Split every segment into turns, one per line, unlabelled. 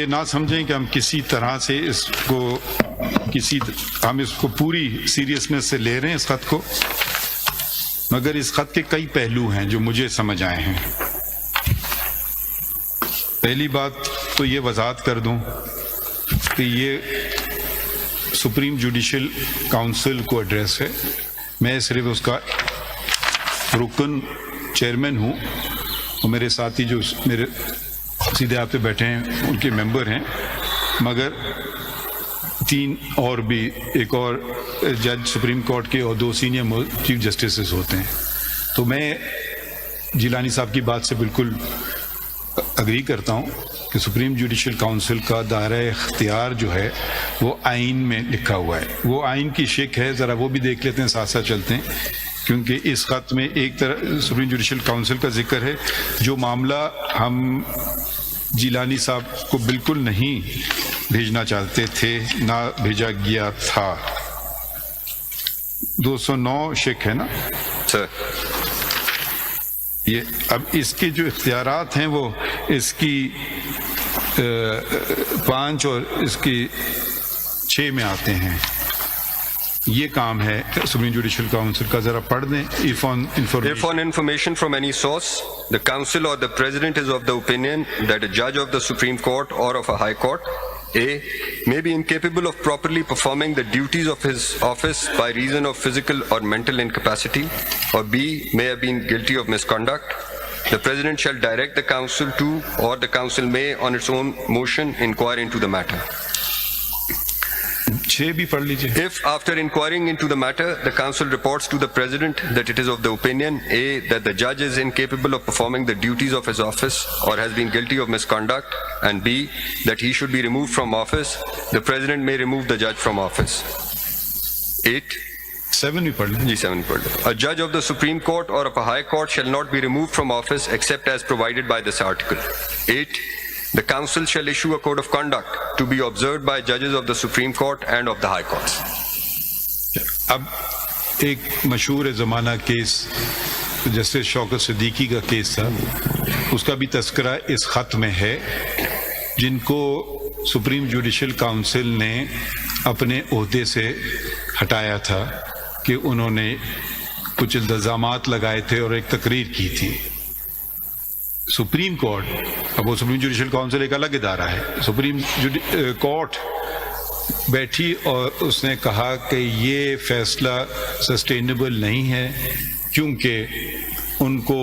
یہ نہ سمجھیں کہ ہم کسی طرح سے ہم اس کو پوری سیریسنس سے لے رہے ہیں اس خط کو، مگر اس خط کے کئی پہلو ہیں جو مجھے سمجھ آئے ہیں۔ پہلی بات تو یہ وضاحت کر دوں کہ یہ سپریم جوڈیشل کونسل کو ایڈریس ہے، میں صرف اس کا رکن چیئرمین ہوں، اور میرے ساتھی جو میرے سیدھے آپ پہ بیٹھے ہیں ان کے ممبر ہیں، مگر تین اور بھی، ایک اور جج سپریم کورٹ کے اور دو سینئر چیف جسٹسز ہوتے ہیں۔ تو میں جیلانی صاحب کی بات سے بالکل اگری کرتا ہوں کہ سپریم جوڈیشل کونسل کا دائرہ اختیار جو ہے وہ آئین میں لکھا ہوا ہے، وہ آئین کی شک ہے، ذرا وہ بھی دیکھ لیتے ہیں، ساتھ ساتھ چلتے ہیں، کیونکہ اس خط میں ایک طرح سپریم جوڈیشل کونسل کا ذکر ہے، جو معاملہ ہم جیلانی صاحب کو بالکل نہیں بھیجنا چاہتے تھے، نہ بھیجا گیا تھا۔ 209 شک ہے نا
سر؟
یہ اب اس کے جو اختیارات ہیں وہ اس کی 5 اور اس کی 6 میں آتے ہیں۔ یہ کام ہے سپریم جوڈیشل کونسل کا، ذرا پڑھ دیں۔ If on
information from any source, the council or the president is of the opinion that a judge of the Supreme Court or of a high court, A, may be incapable of properly performing the duties of his office by reason of physical or mental incapacity, or B, may have been guilty of misconduct, the president shall direct the council to, or the council may on its own motion inquire into the matter.
6 بھی پڑھ لیجیے۔
If after inquiring into the matter, the council reports to the president that it is of the opinion, A, that the judge is incapable of performing the duties of his office or has been guilty of misconduct, and B, that he should be removed from office, the president may remove the judge from office. 8.
7 بھی پڑھ لیں۔
A judge of the Supreme Court or of a high court shall not be removed from office except as provided by this article. 8. The council shall issue a code of conduct to be observed by judges of the Supreme Court and of the high courts.
اب ایک مشہور زمانہ case justice شوکت صدیقی کا case تھا، اس کا بھی تذکرہ اس خط میں ہے، جن کو سپریم جوڈیشل کونسل نے اپنے عہدے سے ہٹایا تھا کہ انہوں نے کچھ الزامات لگائے تھے اور ایک تقریر کی تھی۔ سپریم کورٹ، اب وہ سپریم جوڈیشل کونسل ایک الگ ادارہ ہے، سپریم کورٹ بیٹھی اور اس نے کہا کہ یہ فیصلہ سسٹینیبل نہیں ہے، کیونکہ ان کو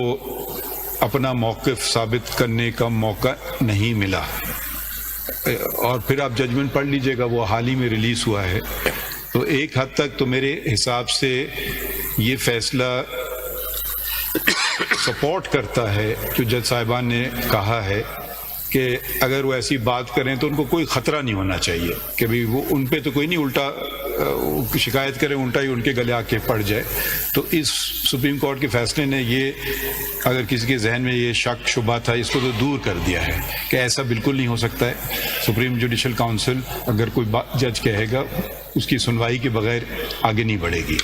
اپنا موقف ثابت کرنے کا موقع نہیں ملا۔ اور پھر آپ ججمنٹ پڑھ لیجئے گا، وہ حال ہی میں ریلیز ہوا ہے۔ تو ایک حد تک تو میرے حساب سے یہ فیصلہ سپورٹ کرتا ہے جو جج صاحبان نے کہا ہے کہ اگر وہ ایسی بات کریں تو ان کو کوئی خطرہ نہیں ہونا چاہیے کہ بھی وہ ان پہ تو کوئی نہیں الٹا شکایت کریں، الٹا ہی ان کے گلے آ کے پڑ جائے۔ تو اس سپریم کورٹ کے فیصلے نے یہ، اگر کسی کے ذہن میں یہ شک شبہ تھا، اس کو تو دور کر دیا ہے کہ ایسا بالکل نہیں ہو سکتا ہے۔ سپریم جوڈیشل کونسل اگر کوئی جج کہے گا، اس کی سنوائی کے بغیر آگے نہیں بڑھے گی۔